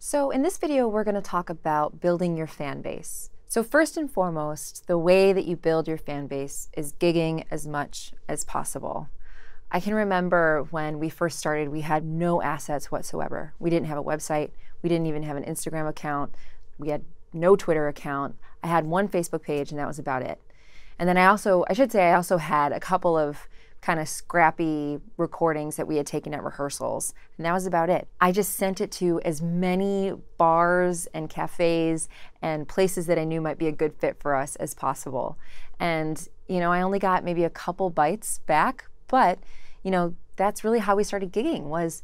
So in this video, we're going to talk about building your fan base. So first and foremost, the way that you build your fan base is gigging as much as possible. I can remember when we first started, we had no assets whatsoever. We didn't have a website. We didn't even have an Instagram account. We had no Twitter account. I had one Facebook page and that was about it. And then I also had a couple of kind of scrappy recordings that we had taken at rehearsals, and that was about it. I just sent it to as many bars and cafes and places that I knew might be a good fit for us as possible. And, I only got maybe a couple bites back, but, that's really how we started gigging, was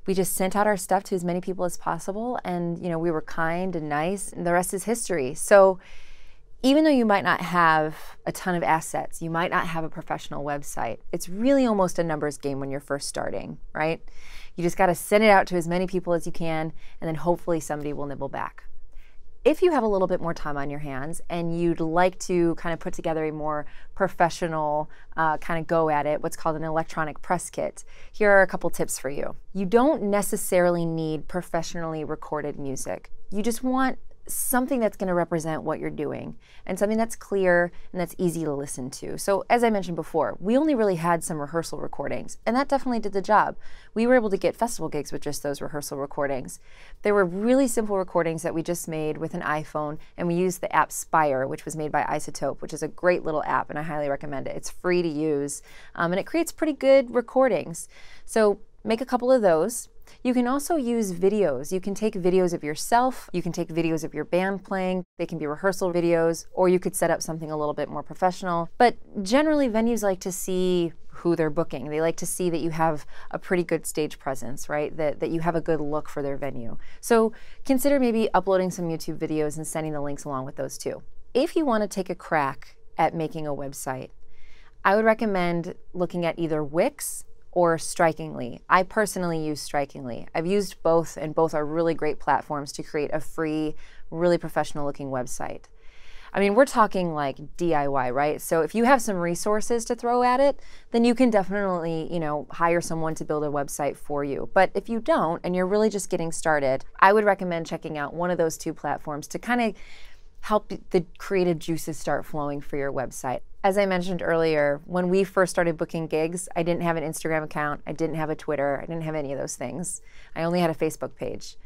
we just sent out our stuff to as many people as possible, and, we were kind and nice, and the rest is history. So even though you might not have a ton of assets, you might not have a professional website, it's really almost a numbers game when you're first starting, right? You just got to send it out to as many people as you can, and then hopefully somebody will nibble back. If you have a little bit more time on your hands and you'd like to kind of put together a more professional kind of go at it, what's called an electronic press kit, here are a couple tips for you. You don't necessarily need professionally recorded music. You just want something that's going to represent what you're doing and something that's clear and that's easy to listen to. So as I mentioned before, we only really had some rehearsal recordings, and that definitely did the job. We were able to get festival gigs with just those rehearsal recordings. They were really simple recordings that we just made with an iPhone, and we used the app Spire, which was made by Isotope, which is a great little app, and I highly recommend it. It's free to use, and it creates pretty good recordings. So make a couple of those. You can also use videos. You can take videos of yourself, you can take videos of your band playing, they can be rehearsal videos, or you could set up something a little bit more professional. But generally venues like to see who they're booking. They like to see that you have a pretty good stage presence, right? That you have a good look for their venue. So consider maybe uploading some YouTube videos and sending the links along with those too. If you want to take a crack at making a website, I would recommend looking at either Wix or Strikingly. I personally use Strikingly. I've used both, and both are really great platforms to create a free, really professional looking website. I mean, we're talking like DIY, right? So if you have some resources to throw at it, then you can definitely, hire someone to build a website for you. But if you don't, and you're really just getting started, I would recommend checking out one of those two platforms to kind of help the creative juices start flowing for your website. As I mentioned earlier, when we first started booking gigs, I didn't have an Instagram account, I didn't have a Twitter, I didn't have any of those things. I only had a Facebook page.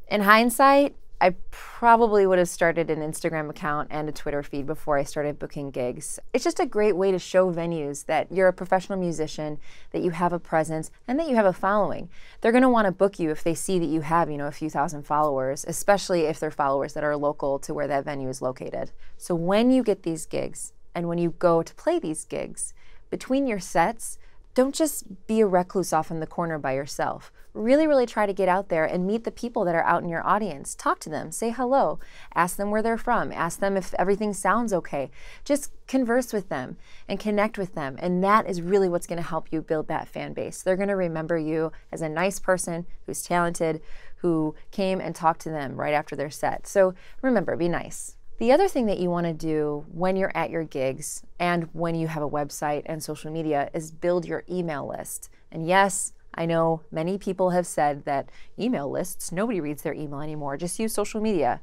In hindsight, I probably would have started an Instagram account and a Twitter feed before I started booking gigs. It's just a great way to show venues that you're a professional musician, that you have a presence, and that you have a following. They're going to want to book you if they see that you have, a few thousand followers, especially if they're followers that are local to where that venue is located. So when you get these gigs and when you go to play these gigs, between your sets, don't just be a recluse off in the corner by yourself. Really, really try to get out there and meet the people that are out in your audience. Talk to them, say hello, ask them where they're from, ask them if everything sounds okay. Just converse with them and connect with them. And that is really what's going to help you build that fan base. They're going to remember you as a nice person who's talented, who came and talked to them right after their set. So remember, be nice. The other thing that you want to do when you're at your gigs and when you have a website and social media is build your email list. And yes, I know many people have said that email lists, nobody reads their email anymore, just use social media.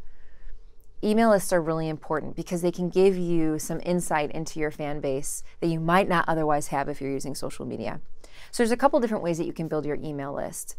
Email lists are really important because they can give you some insight into your fan base that you might not otherwise have if you're using social media. So there's a couple different ways that you can build your email list.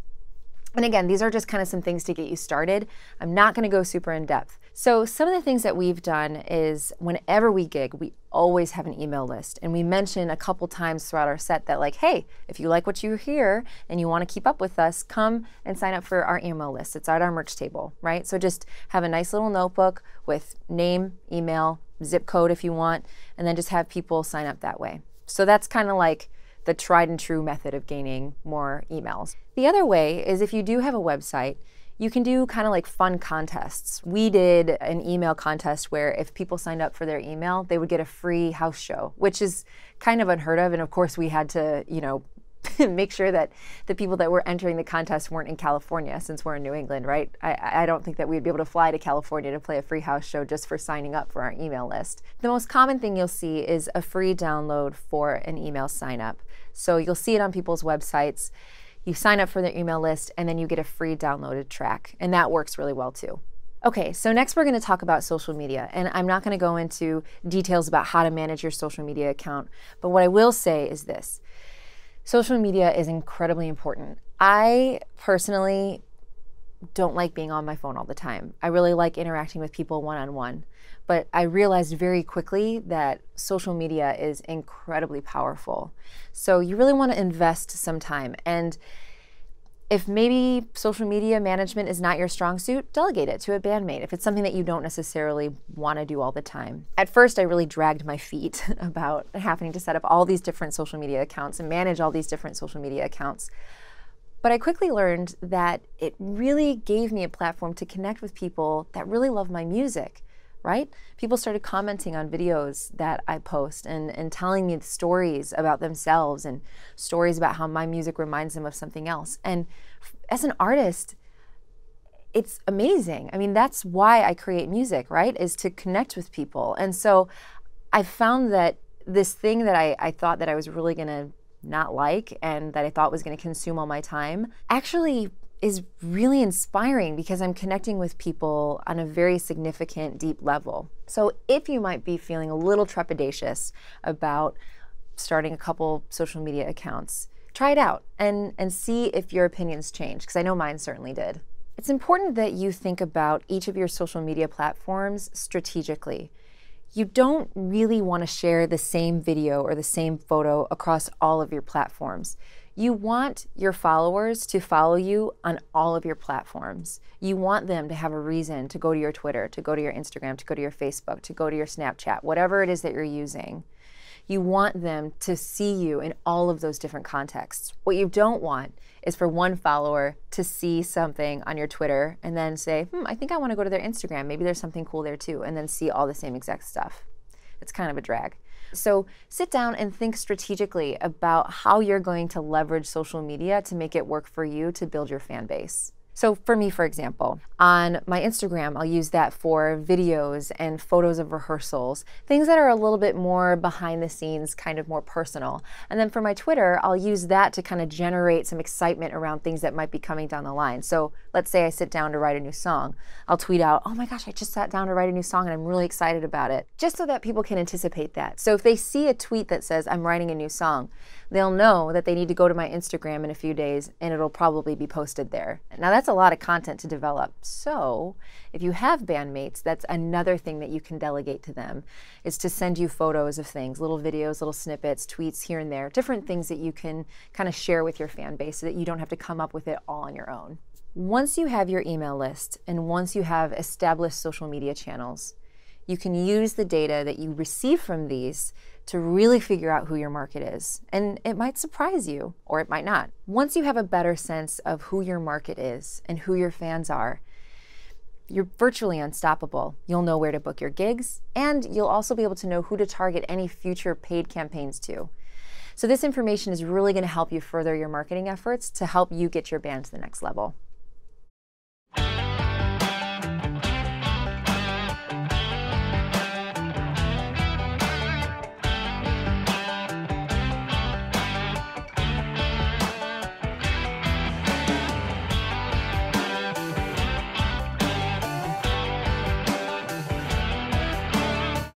And again, these are just kind of some things to get you started. I'm not going to go super in depth. So some of the things that we've done is whenever we gig, we always have an email list. And we mention a couple times throughout our set that hey, if you like what you hear and you want to keep up with us, come and sign up for our email list. It's at our merch table, right? So just have a nice little notebook with name, email, zip code if you want, and then just have people sign up that way. So that's kind of like the tried and true method of gaining more emails. The other way is if you do have a website, you can do kind of like fun contests. We did an email contest where if people signed up for their email, they would get a free house show, which is kind of unheard of. And of course we had to, make sure that the people that were entering the contest weren't in California since we're in New England, right? I don't think that we'd be able to fly to California to play a free house show just for signing up for our email list. The most common thing you'll see is a free download for an email sign up. So you'll see it on people's websites. You sign up for their email list, and then you get a free downloaded track, and that works really well too. Okay, so next we're going to talk about social media, and I'm not going to go into details about how to manage your social media account, but what I will say is this. Social media is incredibly important. I personally don't like being on my phone all the time. I really like interacting with people one-on-one, but I realized very quickly that social media is incredibly powerful. So you really want to invest some time, and if maybe social media management is not your strong suit, delegate it to a bandmate if it's something that you don't necessarily want to do all the time. At first, I really dragged my feet about having to set up all these different social media accounts and manage all these different social media accounts. But I quickly learned that it really gave me a platform to connect with people that really love my music, right? People started commenting on videos that I post and telling me stories about themselves and stories about how my music reminds them of something else. And as an artist, it's amazing. I mean, that's why I create music, right? Is to connect with people. And so I found that this thing that I thought that I was really gonna not like and that I thought was gonna consume all my time actually is really inspiring because I'm connecting with people on a very significant, deep level. So if you might be feeling a little trepidatious about starting a couple social media accounts, try it out and see if your opinions change, because I know mine certainly did. It's important that you think about each of your social media platforms strategically. You don't really want to share the same video or the same photo across all of your platforms. You want your followers to follow you on all of your platforms. You want them to have a reason to go to your Twitter, to go to your Instagram, to go to your Facebook, to go to your Snapchat, whatever it is that you're using. You want them to see you in all of those different contexts. What you don't want is for one follower to see something on your Twitter and then say, I think I want to go to their Instagram. Maybe there's something cool there too, and then see all the same exact stuff. It's kind of a drag. So sit down and think strategically about how you're going to leverage social media to make it work for you to build your fan base. So for me, for example, on my Instagram, I'll use that for videos and photos of rehearsals, things that are a little bit more behind the scenes, kind of more personal. And then for my Twitter, I'll use that to kind of generate some excitement around things that might be coming down the line. So let's say I sit down to write a new song. I'll tweet out, oh my gosh, I just sat down to write a new song and I'm really excited about it, just so that people can anticipate that. So if they see a tweet that says I'm writing a new song, they'll know that they need to go to my Instagram in a few days and it'll probably be posted there. Now that's a lot of content to develop. So if you have bandmates, that's another thing that you can delegate to them, is to send you photos of things, little videos, little snippets, tweets here and there, different things that you can kind of share with your fan base so that you don't have to come up with it all on your own. Once you have your email list and once you have established social media channels, you can use the data that you receive from these to really figure out who your market is. And it might surprise you, or it might not. Once you have a better sense of who your market is and who your fans are, you're virtually unstoppable. You'll know where to book your gigs, and you'll also be able to know who to target any future paid campaigns to. So this information is really going to help you further your marketing efforts to help you get your band to the next level.